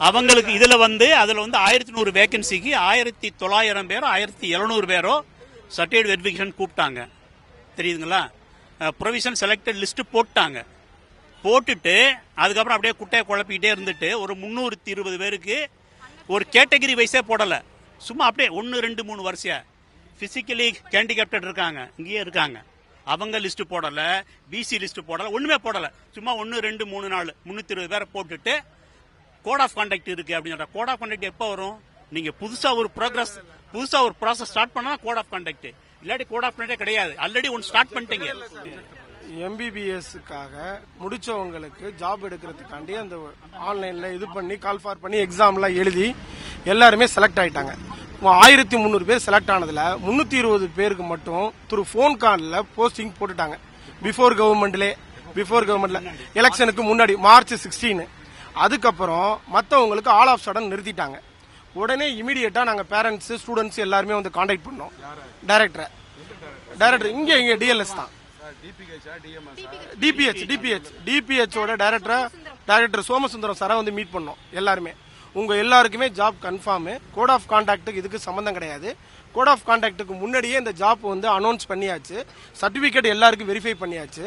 அவங்களுக்கு இதில் அதில் 1100 வேகன்சிக்கு 1900 பேரோ 1700 பேரோ சர்டிஃபிகேட் வெரிஃபிகேஷன் கூப்பிட்டாங்க. தெரியுதுங்களா? ப்ரொவிஷன் செலக்டட் லிஸ்ட் போட்டாங்க. போட்டுட்டு அதுக்கப்புறம் அப்படியே குட்டையை குழப்பிக்கிட்டே இருந்துட்டு ஒரு 320 பேருக்கு ஒரு கேட்டகரி வைஸே போடலை. சும்மா அப்படியே 1 2 3 வரிசையா பிசிக்கலி ஹேண்டிகேப்டட் இருக்காங்க, இங்கேயே இருக்காங்க. அவங்க லிஸ்ட் போடல, பிசி லிஸ்ட் போடல, ஒண்ணுமே போடல. சும்மா 1 2 3 4 320 பேரை போட்டுட்டு கோட் ஆஃப் கான்டாக்ட் இருக்கு அப்படின்னு சொல்ற. கோட் ஆஃப் கான்டாக்ட் எப்போ வரும்? நீங்க புதுசா ஒரு ப்ராசஸ் ஸ்டார்ட் பண்ணா கோட் ஆஃப் கான்டாக்ட், இல்லாட்டி கோட் ஆஃப் கான்டாக்ட் கிடையாது. ஆல்ரெடி ஒன்று ஸ்டார்ட் பண்ணிட்டீங்க. எம்பிபிஎஸ்க்காக முடிச்சவங்களுக்கு ஜாப் எடுக்கிறதுக்காண்டி அந்த ஆன்லைன்ல இது பண்ணி கால் ஃபார் பண்ணி எக்ஸாம்லாம் எழுதி எல்லாருமே செலக்ட் ஆயிட்டாங்க. 1300 பேர் செலக்ட் ஆனதுல 320 பேருக்கு மட்டும் த்ரூ போன் கால்ல போஸ்டிங் போட்டுட்டாங்க. பிஃபோர் கவர்மெண்ட்ல எலெக்ஷனுக்கு முன்னாடி March 16. அதுக்கப்புறம் மற்றவங்களுக்கு ஆல் ஆஃப் சடன் நிறுத்திட்டாங்க. உடனே இமீடியட்டா நாங்க பேரண்ட்ஸ் ஸ்டூடெண்ட்ஸ் எல்லாருமே கான்டாக்ட் பண்ணோம். டைரக்டர் இங்க டிஎல்எஸ் தான், டிபிஹெச் ஓட டைரக்டர் சோமசுந்தரம் சாரை மீட் பண்ணோம். எல்லாருமே உங்க எல்லாருக்குமே ஜாப் கன்ஃபார்ம். கோட் ஆஃப் கான்டாக்டுக்கு இதுக்கு சம்பந்தம் கிடையாது. கோட் ஆஃப் கான்டாக்டுக்கு முன்னாடியே இந்த ஜாப் அனௌன்ஸ் பண்ணியாச்சு, சர்டிபிகேட் எல்லாருக்கும் வெரிஃபை பண்ணியாச்சு.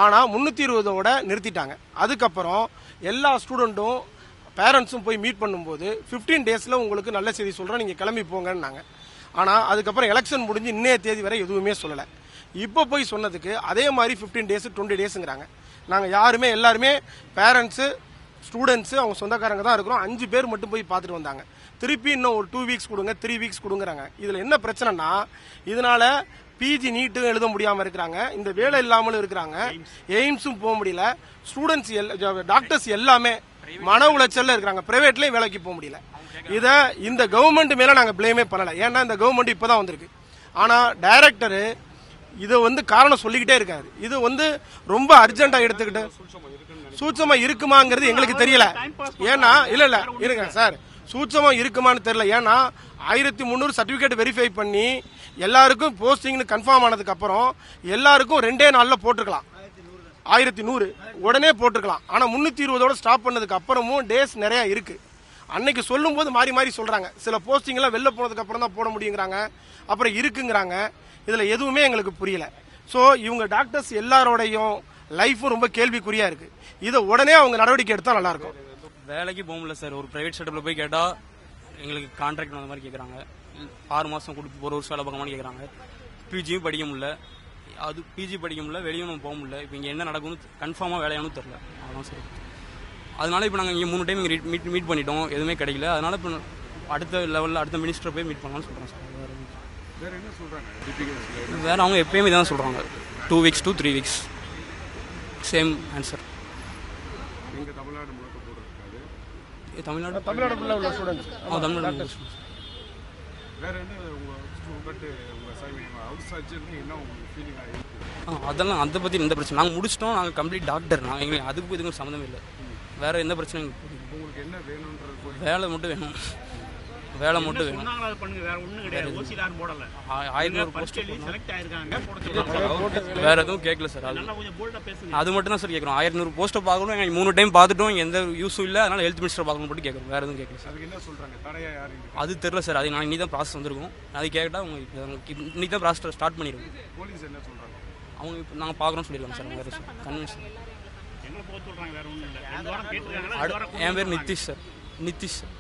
ஆனா 320ஓட நிறுத்திட்டாங்க. அதுக்கப்புறம் எல்லா ஸ்டூடெண்ட்டும் பேரண்ட்ஸும் போய் மீட் பண்ணும்போது 15 டேஸ்ல உங்களுக்கு நல்ல செய்தி சொல்றோம், நீங்க கிளம்பி போங்கன்னாங்க. ஆனா அதுக்கப்புறம் எலெக்ஷன் முடிஞ்சு இன்னைய தேதி வரை எதுவுமே சொல்லல. இப்ப போய் சொன்னதுக்கு அதே மாதிரி 15 டேஸ் 20 டேஸ்ங்கிறாங்க. நாங்க யாருமே எல்லாருமே பேரண்ட்ஸ் ஸ்டூடெண்ட்ஸ் அவங்க சொந்தக்காரங்க தான் இருக்கிறோம். 5 பேர் மட்டும் போய் பார்த்துட்டு வந்தாங்க. திருப்பி இன்னும் ஒரு 2 வீக்ஸ் கொடுங்க, 3 வீக்ஸ் கொடுங்கறாங்க. இதுல என்ன பிரச்சனைனா, இதனால பிஜி நீட்டும் எழுத முடியாம இருக்கிறாங்க, இந்த வேலை இல்லாமலும் இருக்கிறாங்க, எய்ம்ஸும் போக முடியல. ஸ்டூடெண்ட்ஸ் டாக்டர்ஸ் எல்லாமே மன உளைச்சல்ல இருக்கிறாங்க, பிரைவேட்லயும் வேலைக்கு போக முடியல. இத இந்த கவர்மெண்ட் மேல நாங்க பிளேமே பண்ணல, ஏன்னா இந்த கவர்மெண்ட் இப்பதான் வந்திருக்கு. ஆனா டைரக்டர் இதை காரணம் சொல்லிக்கிட்டே இருக்காரு. இது ரொம்ப அர்ஜென்டா எடுத்துக்கிட்டு சூட்சமா இருக்குமாங்கிறது எங்களுக்கு தெரியல. ஏன்னா இல்ல இருங்க சார், சூட்சமா இருக்குமான்னு தெரியல. ஏன்னா 1300 சர்டிபிகேட் வெரிஃபை பண்ணி எல்லாருக்கும் போஸ்டிங் கன்ஃபார்ம் ஆனதுக்கு அப்புறம் எல்லாருக்கும் 2 நாள்ல போட்டுருக்கலாம். 1100 உடனே போட்டுருக்கலாம். ஆனா 320ஓட ஸ்டாப் பண்ணதுக்கு அப்புறமும் டேஸ் நிறைய இருக்கு. அன்னைக்கு சொல்லும் போது மாறி மாறி சொல்றாங்க. சில போஸ்டிங் எல்லாம் வெளில போனதுக்கு அப்புறம் தான் போட முடியுங்கிறாங்க, அப்புறம் இருக்குங்கிறாங்க. இதுல எதுவுமே எங்களுக்கு புரியல. சோ இவங்க டாக்டர்ஸ் எல்லாரோடையும் லைஃபும் ரொம்ப கேள்விக்குறியா இருக்கு. இதை உடனே அவங்க நடவடிக்கை எடுத்தா நல்லா இருக்கும். வேலைக்கு போக முடியல சார். ஒரு பிரைவேட் செட்டப்ல போய் கேட்டா எங்களுக்கு கான்ட்ராக்ட் அந்த மாதிரி கேட்கறாங்க. 6 மாசம் கொடுத்து 1 வருஷம் வேலை பார்க்கணும்னு கேட்கறாங்க. பிஜியும் படிக்க முடியல, அது பிஜி படிக்க முடியல, வெளியும் நம்ம போக முடியல. இப்போ இங்க என்ன நடக்கும்னு கன்ஃபார்மா வேலையானு தெரியல. அதான் சார். அதனால இப்போ நாங்கள் இங்கே 3 டைம் இங்கே மீட் பண்ணிட்டோம், எதுவுமே கிடைக்கல. அதனால இப்போ அடுத்த லெவலில் அடுத்த மினிஸ்டர் போய் மீட் பண்ணலாம்னு சொல்கிறோம் சார். வேற என்ன சொல்றாங்க? வேற அவங்க எப்பயுமே இதான் சொல்றாங்க, 2 weeks to 3 weeks same answer. எங்க தமிழ்நாடு முழுக்க போடுறது தமிழ்நாடுல உள்ள ஸ்டூடண்ட்ஸ் தமிழ்நாடு. வேற என்ன உங்க அவுட் சர்ஜரி என்ன உங்களுக்கு ஃபீலிங் ஆயிருக்கு? அதெல்லாம் அதை பற்றி எந்த பிரச்சனை, நாங்கள் முடிச்சிட்டோம், நாங்கள் கம்ப்ளீட் டாக்டர், நாங்கள் எங்களுக்கு அதுக்கு இதுக்கும் சம்மந்தம் இல்லை. வேற எந்த பிரச்சனையும் உங்களுக்கு என்ன வேணும்ன்றது வேலை மட்டும் வேணும், வேலை மட்டும் வேணும். வேற எதுவும் கேட்கல சார். அது மட்டும் தான் சார் கேட்குறோம். 1100 போஸ்ட்டை பார்க்கணும், எங்களுக்கு 3 டைம் பார்த்துட்டோம், எந்த யூஸும் இல்லை. அதனால ஹெல்த் மினிஸ்டர் பார்க்கணும் மட்டும் கேட்குறோம், வேற எதுவும் கேட்கல சார். என்ன சொல்றாங்க, தடையா யாரு? அது தெரியல சார். அது நாங்கள் இன்னி தான் ப்ராசஸ் வந்திருக்கோம். அது கேட்டால் உங்களுக்கு இன்னி தான் ப்ராசஸ் ஸ்டார்ட் பண்ணிடுவோம். போலீஸ் என்ன சொல்றாங்க? அவங்க இப்போ நாங்கள் பார்க்குறோம்னு சொல்லிடுவாங்க சார். வேறு சார் கன்வின்ஸ். என் பேர் நிதிஷ் சார். நிதிஷ் சார்.